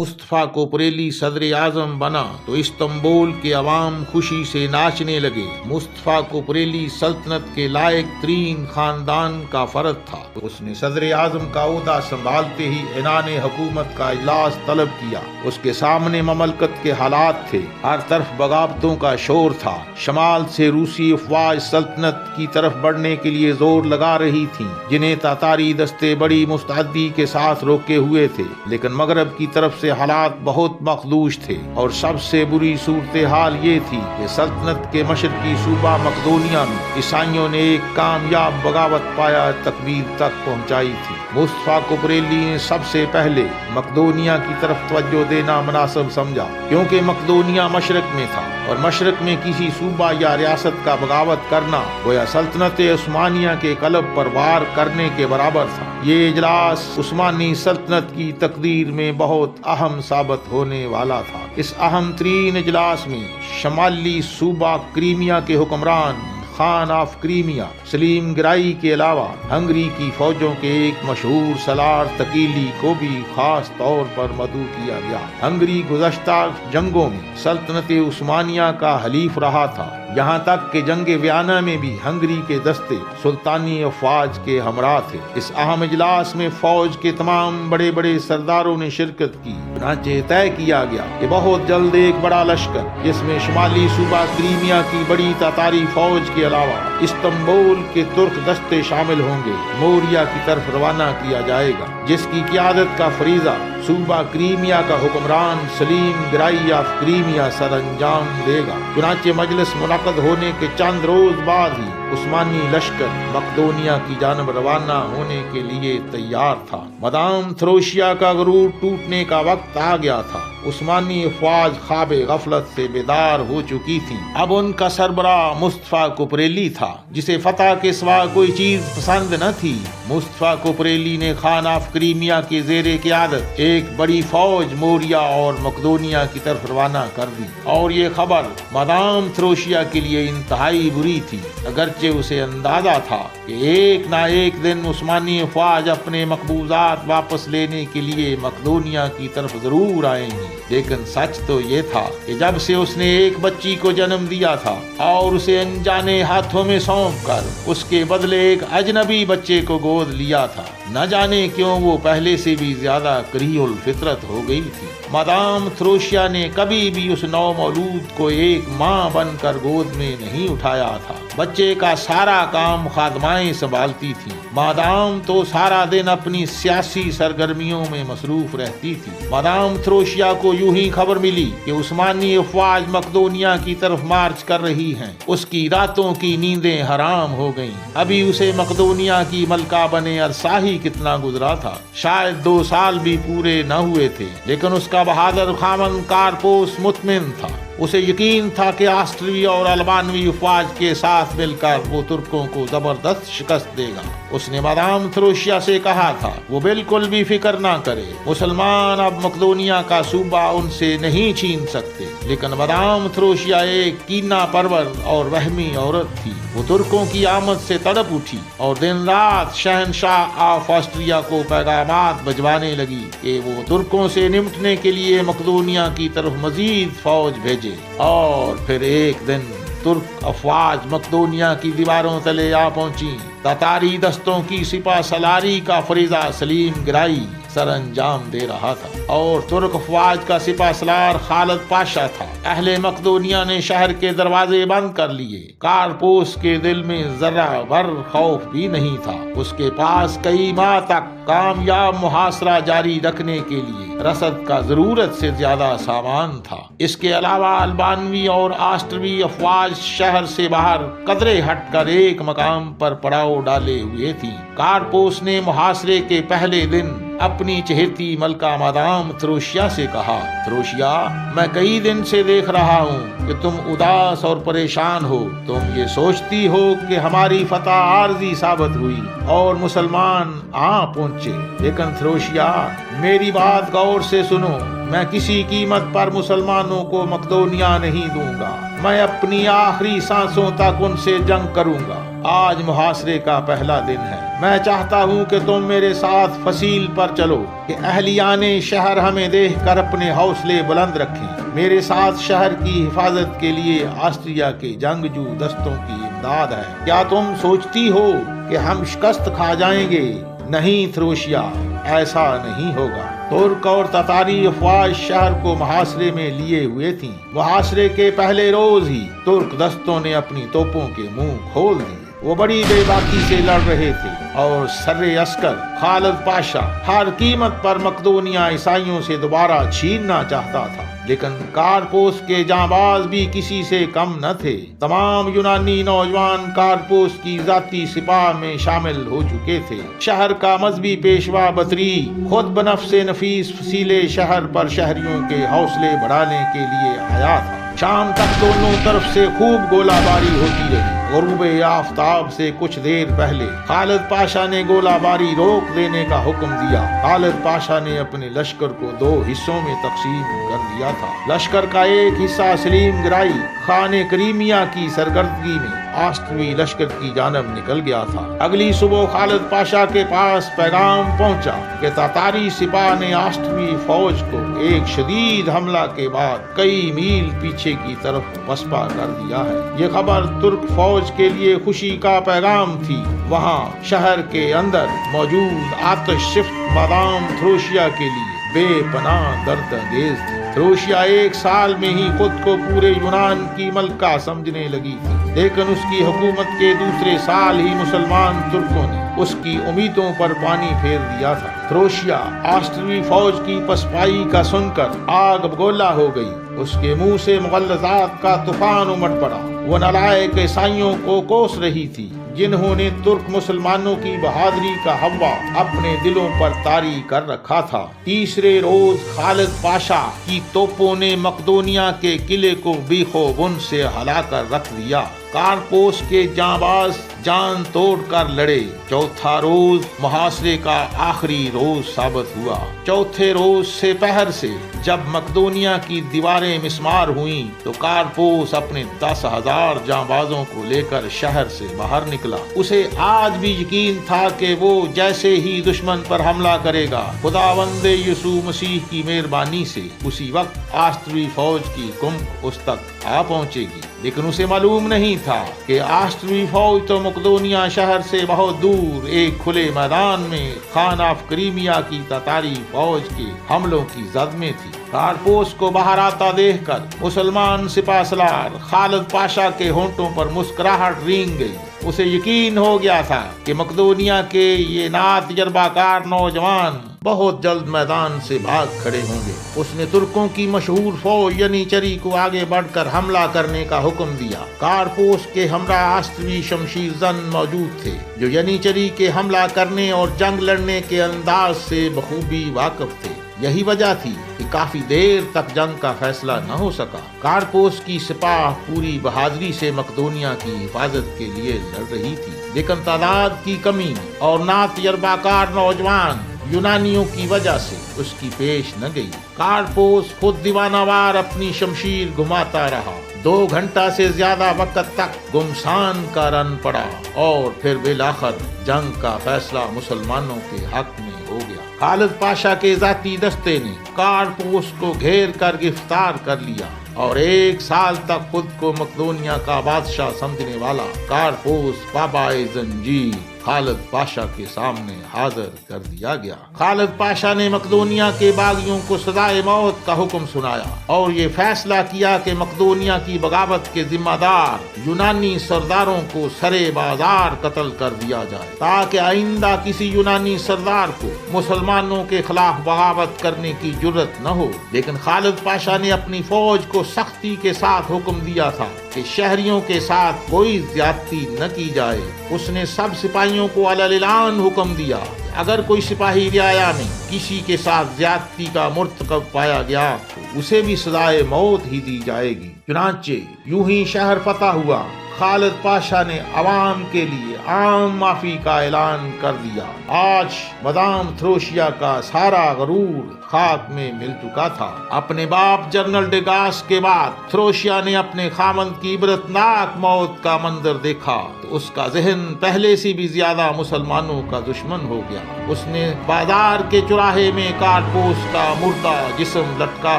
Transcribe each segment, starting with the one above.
مصطفیٰ کوپریلی صدر اعظم بنا تو استنبول کے عوام خوشی سے ناچنے لگے۔ مصطفیٰ کوپریلی سلطنت کے لائق ترین خاندان کا فرد تھا۔ اس نے صدر اعظم کا عہدہ سنبھالتے ہی عنان حکومت کا اجلاس طلب کیا۔ اس کے سامنے مملکت کے حالات تھے، ہر طرف بغاوتوں کا شور تھا۔ شمال سے روسی افواج سلطنت کی طرف بڑھنے کے لیے زور لگا رہی تھیں، جنہیں تاتاری دستے بڑی مستعدی کے ساتھ روکے ہوئے تھے، لیکن مغرب کی طرف سے حالات بہت مخدوش تھے، اور سب سے بری صورتحال یہ تھی کہ سلطنت کے مشرقی صوبہ مقدونیہ میں عیسائیوں نے ایک کامیاب بغاوت پایا تکبیر تک پہنچائی تھی۔ مصطفیٰ کوپریلی نے سب سے پہلے مقدونیہ کی طرف توجہ دینا مناسب سمجھا، کیونکہ مقدونیہ مشرق میں تھا، اور مشرق میں کسی صوبہ یا ریاست کا بغاوت کرنا گویا سلطنت عثمانیہ کے قلب پر وار کرنے کے برابر تھا۔ یہ اجلاس عثمانی سلطنت کی تقدیر میں بہت اہم ثابت ہونے والا تھا۔ اس اہم ترین اجلاس میں شمالی صوبہ کریمیا کے حکمران خان آف کریمیا سلیم گرائی کے علاوہ ہنگری کی فوجوں کے ایک مشہور سالار تکیلی کو بھی خاص طور پر مدعو کیا گیا۔ ہنگری گزشتہ جنگوں میں سلطنت عثمانیہ کا حلیف رہا تھا، یہاں تک کہ جنگ ویانا میں بھی ہنگری کے دستے سلطانی افواج کے ہمراہ تھے۔ اس اہم اجلاس میں فوج کے تمام بڑے بڑے سرداروں نے شرکت کی، چنانچہ طے کیا گیا کہ بہت جلد ایک بڑا لشکر، جس میں شمالی صوبہ کریمیا کی بڑی تاتاری فوج کے علاوہ استنبول کے ترک دستے شامل ہوں گے، موریا کی طرف روانہ کیا جائے گا، جس کی قیادت کا فریضہ صوبہ کریمیا کا حکمران سلیم گرائی آف کریمیا سر انجام دے گا۔ چنانچہ مجلس منعقد ہونے کے چند روز بعد ہی عثمانی لشکر مقدونیہ کی جانب روانہ ہونے کے لیے تیار تھا۔ مدام تھروشیا کا غرور ٹوٹنے کا وقت آ گیا تھا۔ عثمانی افواج خواب غفلت سے بیدار ہو چکی تھی۔ اب ان کا سربراہ مصطفیٰ کوپریلی تھا، جسے فتح کے سوا کوئی چیز پسند نہ تھی۔ مصطفیٰ کوپریلی نے خان آف کریمیا کے زیر قیادت ایک بڑی فوج موریا اور مقدونیہ کی طرف روانہ کر دی، اور یہ خبر مدام تھروشیا کے لیے انتہائی بری تھی، اگرچہ اسے اندازہ تھا کہ ایک نہ ایک دن عثمانی افواج اپنے مقبوضات واپس لینے کے لیے مقدونیہ کی طرف ضرور آئیں گی۔ لیکن سچ تو یہ تھا کہ جب سے اس نے ایک بچی کو جنم دیا تھا اور اسے انجانے ہاتھوں میں سونپ کر اس کے بدلے ایک اجنبی بچے کو گود لیا تھا، نہ جانے کیوں وہ پہلے سے بھی زیادہ کریہ الفطرت ہو گئی تھی۔ مدام تھروشیا نے کبھی بھی اس نو مولود کو ایک ماں بن کر گود میں نہیں اٹھایا تھا۔ بچے کا سارا کام خادمائیں سنبھالتی تھیں۔ مادام تو سارا دن اپنی سیاسی سرگرمیوں میں مصروف رہتی تھی۔ مدام تھروشیا کو یوں ہی خبر ملی کہ عثمانی افواج مقدونیہ کی طرف مارچ کر رہی ہیں، اس کی راتوں کی نیندیں حرام ہو گئیں۔ ابھی اسے مقدونیہ کی ملکہ بنے عرصہ ہی کتنا گزرا تھا، شاید 2 سال بھی پورے نہ ہوئے تھے، لیکن اس کا بہادر خامن کارپوس مطمئن تھا۔ اسے یقین تھا کہ آسٹریوی اور البانوی افواج کے ساتھ مل کر وہ ترکوں کو زبردست شکست دے گا۔ اس نے مدام تھروشیا سے کہا تھا وہ بالکل بھی فکر نہ کرے، مسلمان اب مقدونیہ کا صوبہ ان سے نہیں چھین سکتے۔ لیکن مدام تھروشیا ایک کینہ پرور اور وہمی عورت تھی۔ وہ ترکوں کی آمد سے تڑپ اٹھی اور دن رات شہنشاہ آف آسٹریا کو پیغامات بھجوانے لگی کہ وہ ترکوں سے نمٹنے کے لیے مقدونیہ کی طرف مزید فوج بھیجے۔ اور پھر ایک دن ترک افواج مقدونیہ کی دیواروں تلے آ پہنچی۔ تاتاری دستوں کی سپہ سالاری کا فریضہ سلیم گرائی سر انجام دے رہا تھا، اور ترک افواج کا سپہ سالار خالد پاشا تھا۔ اہل مقدونیہ نے شہر کے دروازے بند کر لیے۔ کارپوس کے دل میں ذرہ بھر خوف بھی نہیں تھا۔ اس کے پاس کئی ماہ تک کامیاب محاصرہ جاری رکھنے کے لیے رسد کا ضرورت سے زیادہ سامان تھا۔ اس کے علاوہ البانوی اور آسٹروی افواج شہر سے باہر قدرے ہٹ کر ایک مقام پر پڑاؤ ڈالے ہوئے تھی۔ کارپوس نے محاصرے کے پہلے دن اپنی چہیتی ملکہ مدام تھروشیا سے کہا، تھروشیا، میں کئی دن سے دیکھ رہا ہوں کہ تم اداس اور پریشان ہو۔ تم یہ سوچتی ہو کہ ہماری فتح عارضی ثابت ہوئی اور مسلمان آ پہنچے، لیکن تھروشیا میری بات غور سے سنو۔ میں کسی قیمت پر مسلمانوں کو مقدونیہ نہیں دوں گا۔ میں اپنی آخری سانسوں تک ان سے جنگ کروں گا آج محاصرے کا پہلا دن ہے۔ میں چاہتا ہوں کہ تم میرے ساتھ فصیل پر چلو کہ اہلیان شہر ہمیں دیکھ کر اپنے حوصلے بلند رکھیں۔ میرے ساتھ شہر کی حفاظت کے لیے آسٹریا کے جنگجو دستوں کی امداد ہے۔ کیا تم سوچتی ہو کہ ہم شکست کھا جائیں گے؟ نہیں تھروشیا، ایسا نہیں ہوگا۔ ترک اور تتاری افواج شہر کو محاصرے میں لیے ہوئے تھیں۔ محاصرے کے پہلے روز ہی ترک دستوں نے اپنی توپوں کے منہ کھول دیے۔ وہ بڑی بے باکی سے لڑ رہے تھے اور سر عسکر خالد پاشا ہر قیمت پر مقدونیہ عیسائیوں سے دوبارہ چھیننا چاہتا تھا، لیکن کارپوس کے جانباز بھی کسی سے کم نہ تھے۔ تمام یونانی نوجوان کارپوس کی ذاتی سپاہ میں شامل ہو چکے تھے۔ شہر کا مذہبی پیشوا بطری خود بنفس نفیس فصیلے شہر پر شہریوں کے حوصلے بڑھانے کے لیے آیا تھا۔ شام تک دونوں طرف سے خوب گولہ باری ہوتی رہی۔ غروب آفتاب سے کچھ دیر پہلے خالد پاشا نے گولہ باری روک دینے کا حکم دیا۔ خالد پاشا نے اپنے لشکر کو 2 حصوں میں تقسیم کر دیا تھا۔ لشکر کا ایک حصہ سلیم گرائی خان کریمیا کی سرگردگی میں آسٹروی لشکر کی جانب نکل گیا تھا۔ اگلی صبح خالد پاشا کے پاس پیغام پہنچا کہ تاتاری سپاہ نے آسٹروی فوج کو ایک شدید حملہ کے بعد کئی میل پیچھے کی طرف پسپا کر دیا ہے۔ یہ خبر ترک فوج کے لیے خوشی کا پیغام تھی۔ وہاں شہر کے اندر موجود آتش صفت مادام تھروشیا کے لیے بے پناہ درد انگیز تھی۔ تھروشیا 1 سال میں ہی خود کو پورے یونان کی ملکہ سمجھنے لگی تھی، لیکن اس کی حکومت کے دوسرے سال ہی مسلمان ترکوں نے اس کی امیدوں پر پانی پھیر دیا تھا۔ تھروشیا آسٹروی فوج کی پسپائی کا سن کر آگ بگولا ہو گئی۔ اس کے منہ سے مغلظات کا طوفان امٹ پڑا۔ وہ نالائق عیسائیوں کو کوس رہی تھی جنہوں نے ترک مسلمانوں کی بہادری کا ہوا اپنے دلوں پر طاری کر رکھا تھا۔ تیسرے روز خالد پاشا کی توپوں نے مقدونیہ کے قلعے کو بیخو بن سے ہلا کر رکھ دیا۔ کارپوس کے جانباز جان توڑ کر لڑے۔ چوتھا روز محاصرے کا آخری روز ثابت ہوا۔ چوتھے روز سے پہر سے جب مقدونیہ کی دیواریں مسمار ہوئیں تو کارپوس اپنے 10,000 جانبازوں کو لے کر شہر سے باہر نکلا۔ اسے آج بھی یقین تھا کہ وہ جیسے ہی دشمن پر حملہ کرے گا، خداوند یسوع مسیح کی مہربانی سے اسی وقت آسٹروی فوج کی کمک اس تک آ پہنچے گی۔ لیکن اسے معلوم نہیں تھا کہ آسٹروی فوج تو مقدونیہ شہر سے بہت دور ایک کھلے میدان میں خان آف کریمیا کی تاتاری فوج کے حملوں کی زد میں تھی۔ کارپوس کو باہر آتا دیکھ کر مسلمان سپاہ سالار خالد پاشا کے ہونٹوں پر مسکراہٹ رینگ گئی۔ اسے یقین ہو گیا تھا کہ مقدونیہ کے یہ ناتجربہ کار نوجوان بہت جلد میدان سے بھاگ کھڑے ہوں گے۔ اس نے ترکوں کی مشہور فوج ینیچری کو آگے بڑھ کر حملہ کرنے کا حکم دیا۔ کارپوس کے ہمراہ آسٹروی شمشیر زن موجود تھے جو ینیچری کے حملہ کرنے اور جنگ لڑنے کے انداز سے بخوبی واقف تھے۔ یہی وجہ تھی کہ کافی دیر تک جنگ کا فیصلہ نہ ہو سکا۔ کارپوس کی سپاہ پوری بہادری سے مقدونیہ کی حفاظت کے لیے لڑ رہی تھی، لیکن تعداد کی کمی اور ناتجربہ کار نوجوان یونانیوں کی وجہ سے اس کی پیش نہ گئی۔ کارپوس خود دیوانہ وار اپنی شمشیر گھماتا رہا۔ 2 گھنٹہ سے زیادہ وقت تک گمسان کا رن پڑا اور پھر بالآخر جنگ کا فیصلہ مسلمانوں کے حق میں ہو گیا۔ خالد پاشا کے ذاتی دستے نے کارپوس کو گھیر کر گرفتار کر لیا اور 1 سال تک خود کو مقدونیہ کا بادشاہ سمجھنے والا کارپوس بابائے زنجیر خالد پاشا کے سامنے حاضر کر دیا گیا۔ خالد پاشا نے مقدونیہ کے باغیوں کو سزائے موت کا حکم سنایا اور یہ فیصلہ کیا کہ مقدونیہ کی بغاوت کے ذمہ دار یونانی سرداروں کو سرے بازار قتل کر دیا جائے تاکہ آئندہ کسی یونانی سردار کو مسلمانوں کے خلاف بغاوت کرنے کی جرت نہ ہو۔ لیکن خالد پاشا نے اپنی فوج کو سختی کے ساتھ حکم دیا تھا کہ شہریوں کے ساتھ کوئی زیادتی نہ کی جائے۔ اس نے سب سپاہیوں کو علی الاعلان حکم دیا اگر کوئی سپاہی رعایا میں کسی کے ساتھ زیادتی کا مرتکب پایا گیا تو اسے بھی سزائے موت ہی دی جائے گی۔ چنانچہ یوں ہی شہر فتح ہوا۔ خالد پاشا نے عوام کے لیے عام معافی کا اعلان کر دیا۔ آج مدام تھروشیا کا سارا غرور خاک میں مل چکا تھا۔ اپنے باپ جنرل ڈیگاس کے بعد تھروشیا نے اپنے خاوند کی عبرتناک موت کا منظر دیکھا تو اس کا ذہن پہلے سے بھی زیادہ مسلمانوں کا دشمن ہو گیا۔ اس نے بازار کے چوراہے میں کارپوس کا مردہ جسم لٹکا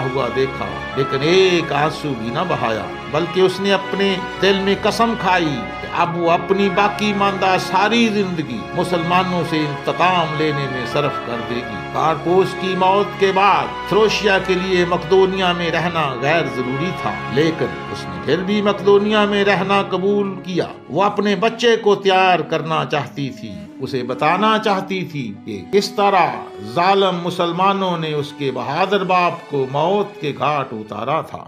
ہوا دیکھا، لیکن ایک آنسو بھی نہ بہایا، بلکہ اس نے اپنے دل میں قسم کھائی کہ اب وہ اپنی باقی ماندہ ساری زندگی مسلمانوں سے انتقام لینے میں صرف کر دے گی۔ کارپوس کی موت کے بعد تھروشیا کے لیے مقدونیہ میں رہنا غیر ضروری تھا، لیکن اس نے پھر بھی مقدونیہ میں رہنا قبول کیا۔ وہ اپنے بچے کو تیار کرنا چاہتی تھی، اسے بتانا چاہتی تھی کہ کس طرح ظالم مسلمانوں نے اس کے بہادر باپ کو موت کے گھاٹ اتارا تھا۔